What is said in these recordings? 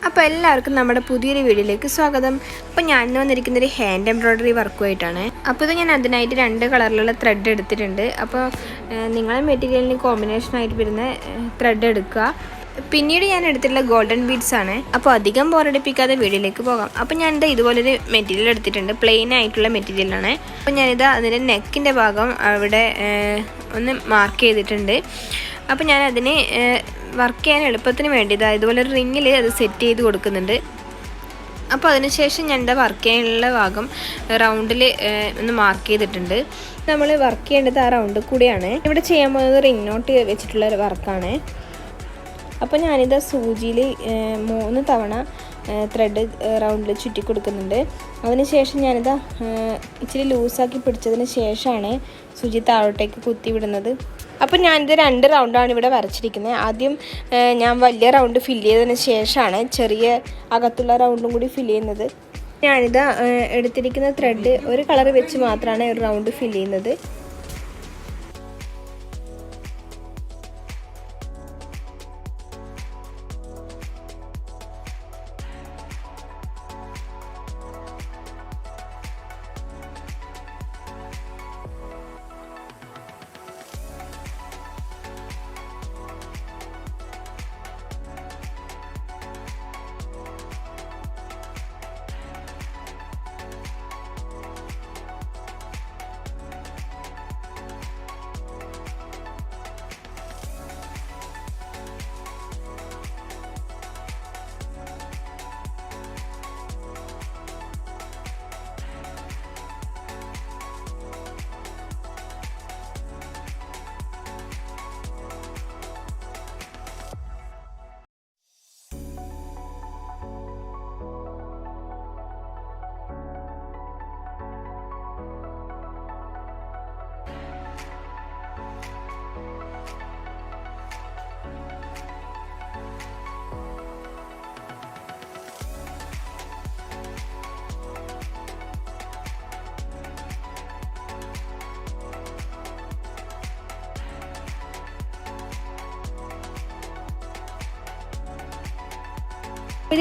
അപ്പോൾ എല്ലാവർക്കും നമ്മുടെ പുതിയൊരു വീഡിയോയിലേക്ക് സ്വാഗതം. അപ്പോൾ ഞാൻ ഇന്ന് വന്നിരിക്കുന്നൊരു ഹാൻഡ് എംബ്രോയ്ഡറി വർക്കുമായിട്ടാണ്. അപ്പോൾ ഇത് ഞാൻ അതിനായിട്ട് 2 കളറിലുള്ള ത്രെഡ് എടുത്തിട്ടുണ്ട്. അപ്പോൾ നിങ്ങളെ മെറ്റീരിയലിന് കോമ്പിനേഷനായിട്ട് വരുന്ന ത്രെഡ് എടുക്കുക. പിന്നീട് ഞാൻ എടുത്തിട്ടുള്ള ഗോൾഡൻ ബീഡ്സ് ആണ്. അപ്പോൾ അധികം ബോറടിപ്പിക്കാതെ വീഡിയോയിലേക്ക് പോകാം. അപ്പോൾ ഞാനിത് ഇതുപോലൊരു മെറ്റീരിയൽ എടുത്തിട്ടുണ്ട്. പ്ലെയിൻ ആയിട്ടുള്ള മെറ്റീരിയലാണ്. അപ്പോൾ ഞാനിത് അതിൻ്റെ നെക്കിൻ്റെ ഭാഗം അവിടെ ഒന്ന് മാർക്ക് ചെയ്തിട്ടുണ്ട്. അപ്പോൾ ഞാൻ അതിന് വർക്ക് ചെയ്യാൻ എളുപ്പത്തിന് വേണ്ടി ഇതുപോലെ ഒരു റിങ്ങിൽ അത് സെറ്റ് ചെയ്ത് കൊടുക്കുന്നുണ്ട്. അപ്പോൾ അതിനുശേഷം ഞാൻ എൻ്റെ വർക്ക് ചെയ്യാനുള്ള ഭാഗം റൗണ്ടിൽ ഒന്ന് മാർക്ക് ചെയ്തിട്ടുണ്ട്. നമ്മൾ വർക്ക് ചെയ്യേണ്ടത് ആ റൗണ്ടിൽ കൂടിയാണ്. ഇവിടെ ചെയ്യാൻ പോകുന്നത് റിംഗ് നോട്ട് വെച്ചിട്ടുള്ള ഒരു വർക്കാണ്. അപ്പോൾ ഞാനിത് സൂചിയിൽ 3 തവണ ത്രെഡ് റൗണ്ടിൽ ചുറ്റി കൊടുക്കുന്നുണ്ട്. അതിനുശേഷം ഞാനിത് ഇച്ചിരി ലൂസാക്കി പിടിച്ചതിന് ശേഷമാണ് സൂചി താഴോട്ടേക്ക് കുത്തി വിടുന്നത്. അപ്പോൾ ഞാനിത് 2 റൗണ്ടാണ് ഇവിടെ വരച്ചിരിക്കുന്നത്. ആദ്യം ഞാൻ വലിയ റൗണ്ട് ഫില്ല് ചെയ്തതിന് ശേഷമാണ് ചെറിയ അകത്തുള്ള റൗണ്ടും കൂടി ഫില്ല് ചെയ്യുന്നത്. ഞാനിത് എടുത്തിരിക്കുന്ന ത്രെഡ് ഒരു കളർ വെച്ച് മാത്രമാണ് ഒരു റൗണ്ട് ഫില്ല് ചെയ്യുന്നത്.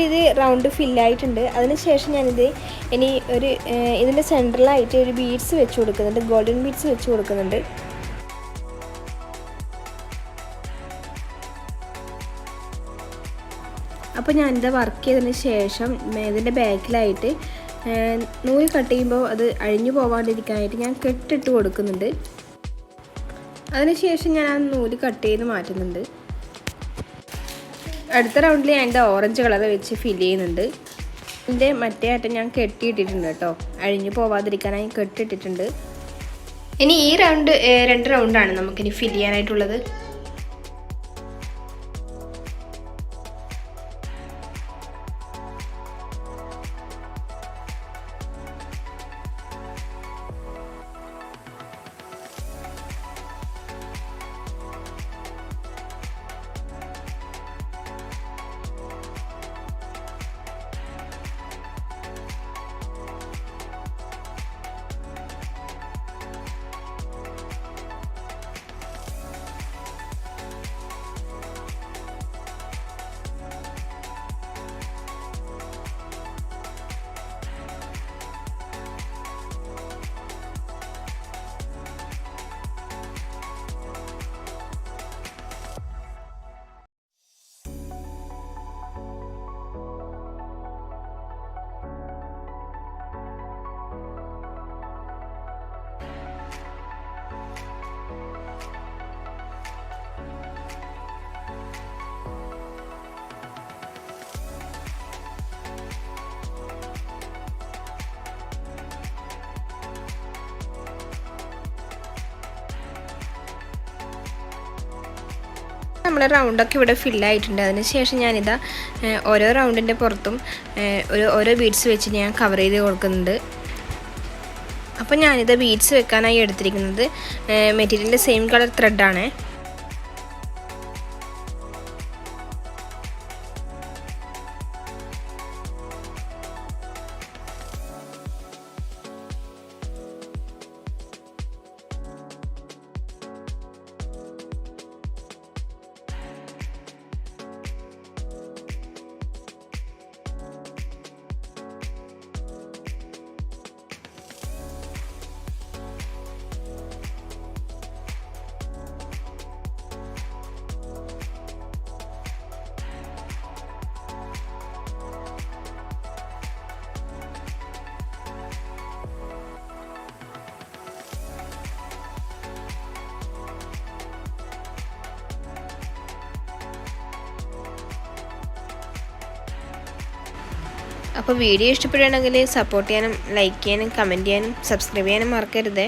ഇത് റൗണ്ട് ഫില്ലായിട്ടുണ്ട്. അതിനുശേഷം ഞാനിത് ഇനി ഇതിൻ്റെ സെൻട്രലായിട്ട് ഒരു ബീഡ്സ് വെച്ച് കൊടുക്കുന്നുണ്ട്. ഗോൾഡൻ ബീഡ്സ് വെച്ച് കൊടുക്കുന്നുണ്ട്. അപ്പോൾ ഞാനിത് വർക്ക് ചെയ്തതിന് ശേഷം ഇതിൻ്റെ ബാക്കിലായിട്ട് നൂല് കട്ട് ചെയ്യുമ്പോൾ അത് അഴിഞ്ഞു പോകാണ്ടിരിക്കാനായിട്ട് ഞാൻ കെട്ടിട്ട് കൊടുക്കുന്നുണ്ട്. അതിനുശേഷം ഞാൻ ആ നൂല് കട്ട് ചെയ്ത് മാറ്റുന്നുണ്ട്. അടുത്ത റൗണ്ടിൽ ഞാൻ എൻ്റെ ഓറഞ്ച് കളർ വെച്ച് ഫില്ല് ചെയ്യുന്നുണ്ട്. ഇതിൻ്റെ മറ്റേ അറ്റം ഞാൻ കെട്ടിയിട്ടിട്ടുണ്ട് കേട്ടോ, അഴിഞ്ഞു പോവാതിരിക്കാനായി കെട്ടിയിട്ടിട്ടുണ്ട്. ഇനി ഈ 2 റൗണ്ടാണ് നമുക്കിനി ഫില്ല് ചെയ്യാനായിട്ടുള്ളത്. നമ്മുടെ റൗണ്ടൊക്കെ ഇവിടെ ഫില്ലായിട്ടുണ്ട്. അതിനുശേഷം ഞാനിതാ ഓരോ റൗണ്ടിൻ്റെ പുറത്തും ഓരോ ബീഡ്സ് വെച്ച് ഞാൻ കവർ ചെയ്ത് കൊടുക്കുന്നുണ്ട്. അപ്പോൾ ഞാനിത് ബീഡ്സ് വെക്കാനായി എടുത്തിരിക്കുന്നത് മെറ്റീരിയലിൻ്റെ സെയിം കളർ ത്രെഡാണ്. അപ്പോൾ വീഡിയോ ഇഷ്ടപ്പെടുകയാണെങ്കിൽ സപ്പോർട്ട് ചെയ്യാനും ലൈക്ക് ചെയ്യാനും കമൻറ്റ് ചെയ്യാനും സബ്സ്ക്രൈബ് ചെയ്യാനും മറക്കരുതേ.